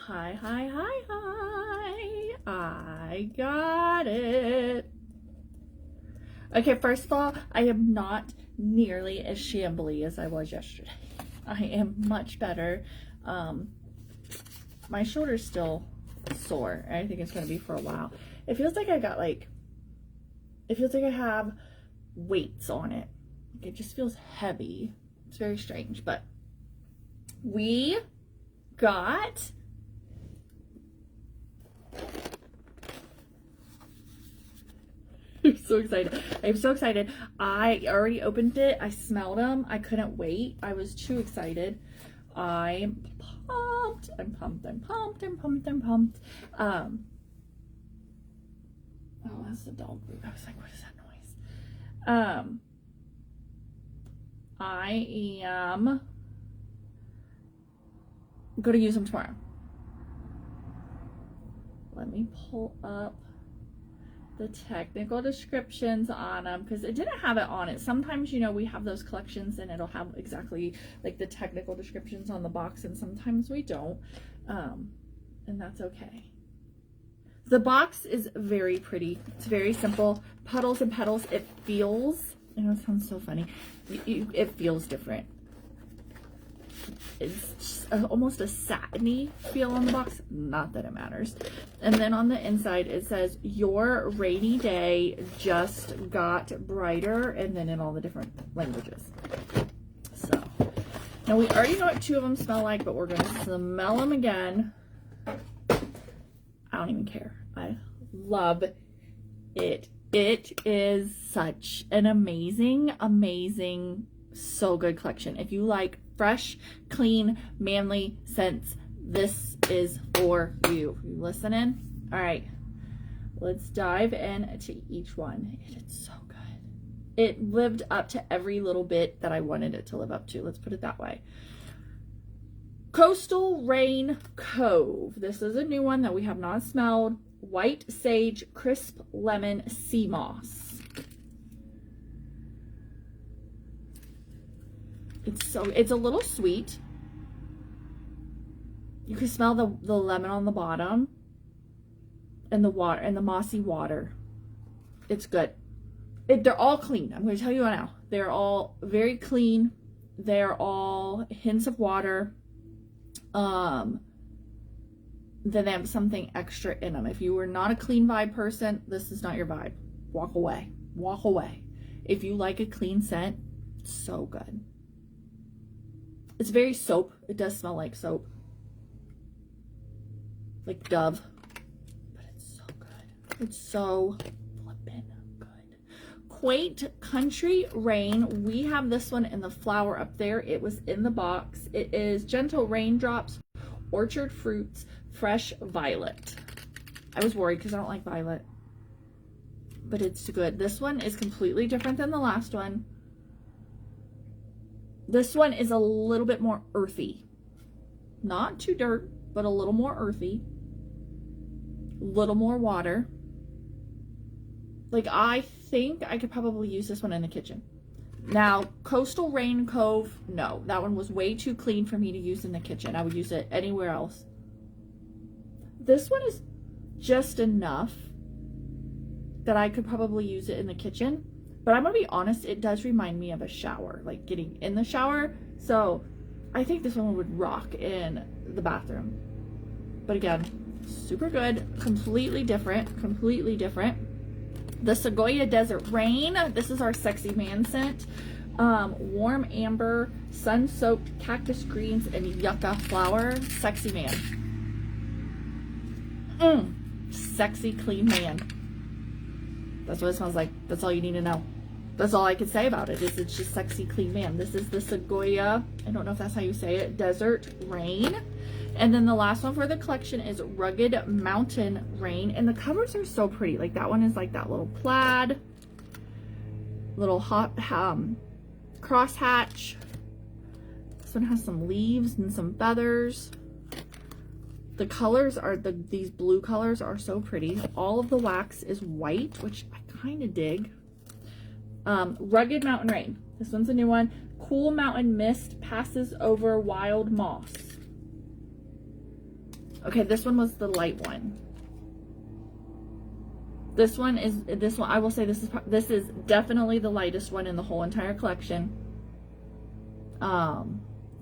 Hi, hi, hi, hi. I got it. Okay, first of all, I am not nearly as shambly as I was yesterday. I am much better. My shoulder's still sore. I think it's going to be for a while. It feels like I got it feels like I have weights on it. Like it just feels heavy. It's very strange, but we got I'm so excited. I'm so excited. I already opened it. I smelled them. I couldn't wait. I was too excited. I'm pumped. I'm pumped. I'm pumped. I'm pumped. I'm pumped. Oh, that's the dog food. I was like, what is that noise? I am going to use them tomorrow. Let me pull up the technical descriptions on them because it didn't have it on it. Sometimes, you know, we have those collections and it'll have exactly like the technical descriptions on the box, and sometimes we don't, and that's okay. The box is very pretty. It's very simple. Puddles and Petals. It feels, I know it sounds so funny, it feels different. It's just almost a satiny feel on the box. Not that it matters. And then on the inside it says, your rainy day just got brighter, and then in all the different languages. So now we already know what two of them smell like, but we're gonna smell them again. I don't even care. I love it. It is such an amazing, so good collection. If you like fresh, clean, manly scents, this is for you. You listening? All right, let's dive into each one. It is so good. It lived up to every little bit that I wanted it to live up to. Let's put it that way. Coastal Rain Cove. This is a new one that we have not smelled. White Sage Crisp Lemon Sea Moss. It's a little sweet. You can smell the lemon on the bottom and the water and the mossy water. It's good. They're all clean. I'm going to tell you now. They're all very clean. They're all hints of water. Then they have something extra in them. If you are not a clean vibe person, this is not your vibe. Walk away. Walk away. If you like a clean scent, it's so good. It's very soap. It does smell like soap. Like Dove. But it's so good. It's so flippin' good. Quaint Country Rain. We have this one in the flower up there. It was in the box. It is Gentle Raindrops, Orchard Fruits, Fresh Violet. I was worried because I don't like violet. But it's good. This one is completely different than the last one. This one is a little bit more earthy. Not too dirt, but a little more earthy. A little more water. Like, I think I could probably use this one in the kitchen. Now, Coastal Rain Cove, no. That one was way too clean for me to use in the kitchen. I would use it anywhere else. This one is just enough that I could probably use it in the kitchen. But I'm going to be honest, it does remind me of a shower, like getting in the shower. So I think this one would rock in the bathroom. But again, super good, completely different. The Sequoia Desert Rain. This is our sexy man scent. Warm amber, sun-soaked cactus greens, and yucca flower. Sexy man. Sexy, clean man. That's what it smells like. That's all you need to know. That's all I can say about it. It's just sexy, clean man. This is the Sequoia, I don't know if that's how you say it, Desert Rain. And then the last one for the collection is Rugged Mountain Rain. And the covers are so pretty. Like that one is like that little plaid, little hot crosshatch. This one has some leaves and some feathers. The colors are, these blue colors are so pretty. All of the wax is white, which I kind of dig. Rugged Mountain Rain. This one's a new one. Cool Mountain Mist passes over wild moss. Okay, this one was the light one. This one, I will say this is definitely the lightest one in the whole entire collection.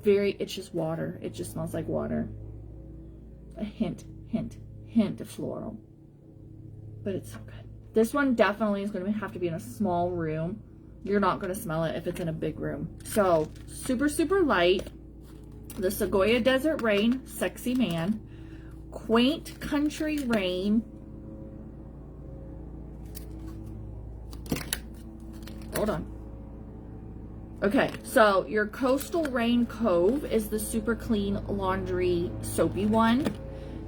It's just water. It just smells like water. A hint of floral. But it's so good. This one definitely is going to have to be in a small room. You're not going to smell it if it's in a big room. So, super, super light. The Sequoia Desert Rain, Sexy Man. Quaint Country Rain. Hold on. Okay, so your Coastal Rain Cove is the super clean laundry soapy one.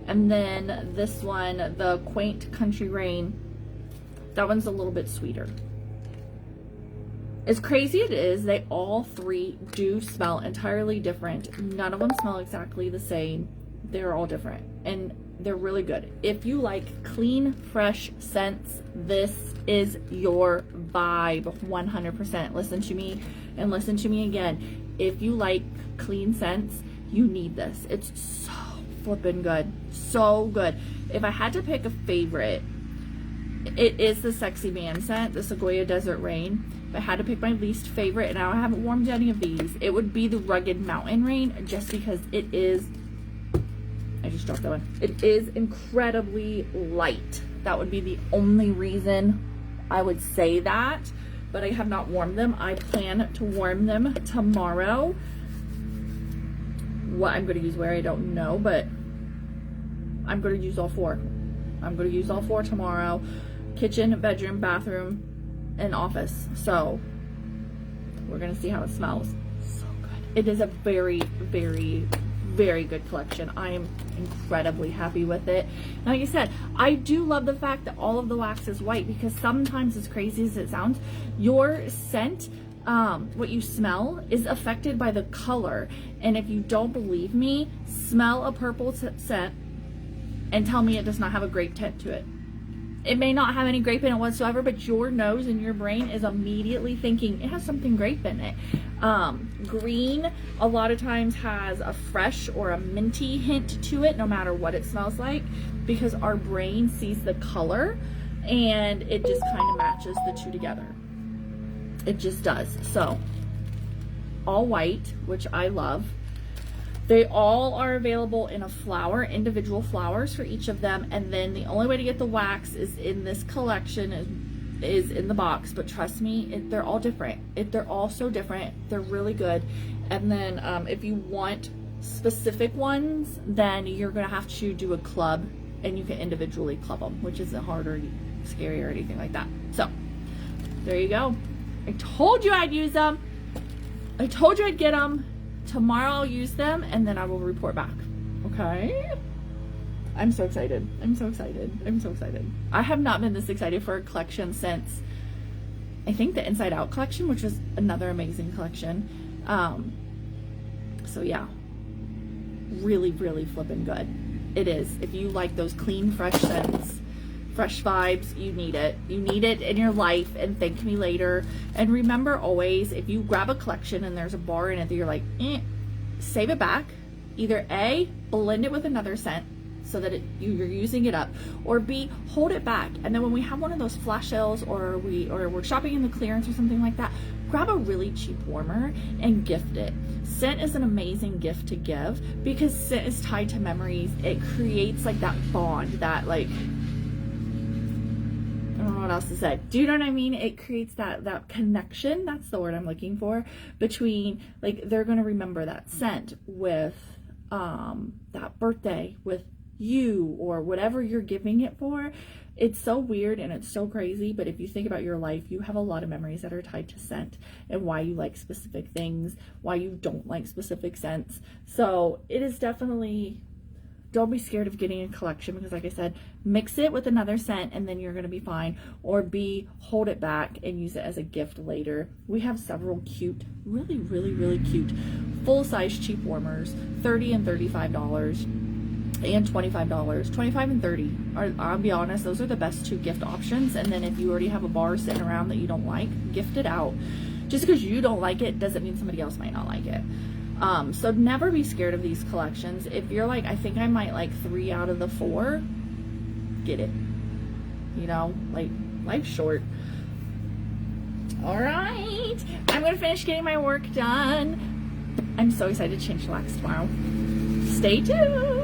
And then this one, the Quaint Country Rain, that one's a little bit sweeter. As crazy it is, they all three do smell entirely different. None of them smell exactly the same. They're all different and they're really good. If you like clean, fresh scents, this is your vibe 100%. Listen to me and listen to me again. If you like clean scents, you need this. It's so flippin' good. So good. If I had to pick a favorite, it is the Sexy Man scent, the Sequoia Desert Rain. If I had to pick my least favorite, and I haven't warmed any of these, it would be the Rugged Mountain Rain, just because it is, I just dropped that one. It is incredibly light. That would be the only reason I would say that, but I have not warmed them. I plan to warm them tomorrow. What I'm going to use where, I don't know, but I'm going to use all four. I'm going to use all four tomorrow. Kitchen, bedroom, bathroom, and office. So we're going to see how it smells. So good. It is a very, very, very good collection. I am incredibly happy with it. And like I said, I do love the fact that all of the wax is white, because sometimes, as crazy as it sounds, your scent, what you smell is affected by the color. And if you don't believe me, smell a purple scent and tell me it does not have a grape tint to it. It may not have any grape in it whatsoever, but your nose and your brain is immediately thinking it has something grape in it. Green a lot of times has a fresh or a minty hint to it, no matter what it smells like, because our brain sees the color and it just kind of matches the two together. It just does. So, all white, which I love. They all are available in a flower, individual flowers for each of them, and then the only way to get the wax is in this collection, is in the box. But trust me, they're all different. They're all so different. They're really good. And then if you want specific ones, then you're gonna have to do a club, and you can individually club them, which isn't hard or scary or anything like that. So there you go. I told you I'd use them. I told you I'd get them. Tomorrow I'll use them, and then I will report back. Okay? I'm so excited. I'm so excited. I'm so excited. I have not been this excited for a collection since, I think, the Inside Out collection, which was another amazing collection. So yeah, really, really flippin' good. It is. If you like those clean, fresh scents, fresh vibes, you need it. You need it in your life, and thank me later. And remember always, if you grab a collection and there's a bar in it that you're like, save it back. Either A, blend it with another scent so that you're using it up, or B, hold it back. And then when we have one of those flash sales, or we're shopping in the clearance or something like that, grab a really cheap warmer and gift it. Scent is an amazing gift to give, because scent is tied to memories. It creates like that bond, that like, I don't know what else to say. Do you know what I mean? It creates that connection. That's the word I'm looking for. Between, like, they're going to remember that scent with that birthday, with you, or whatever you're giving it for. It's so weird and it's so crazy, but if you think about your life, you have a lot of memories that are tied to scent, and why you like specific things, why you don't like specific scents. So it is definitely, don't be scared of getting a collection, because like I said, mix it with another scent and then you're going to be fine. Or B, hold it back and use it as a gift later. We have several cute, really, really, really cute full-size cheap warmers, $30 and $35 and $25. $25 and $30 I'll be honest, those are the best two gift options. And then if you already have a bar sitting around that you don't like, gift it out. Just because you don't like it doesn't mean somebody else might not like it. So never be scared of these collections. If you're like, I think I might like 3 out of the 4, get it. You know, like, life's short. All right, I'm gonna finish getting my work done. I'm so excited to change the wax tomorrow. Stay tuned.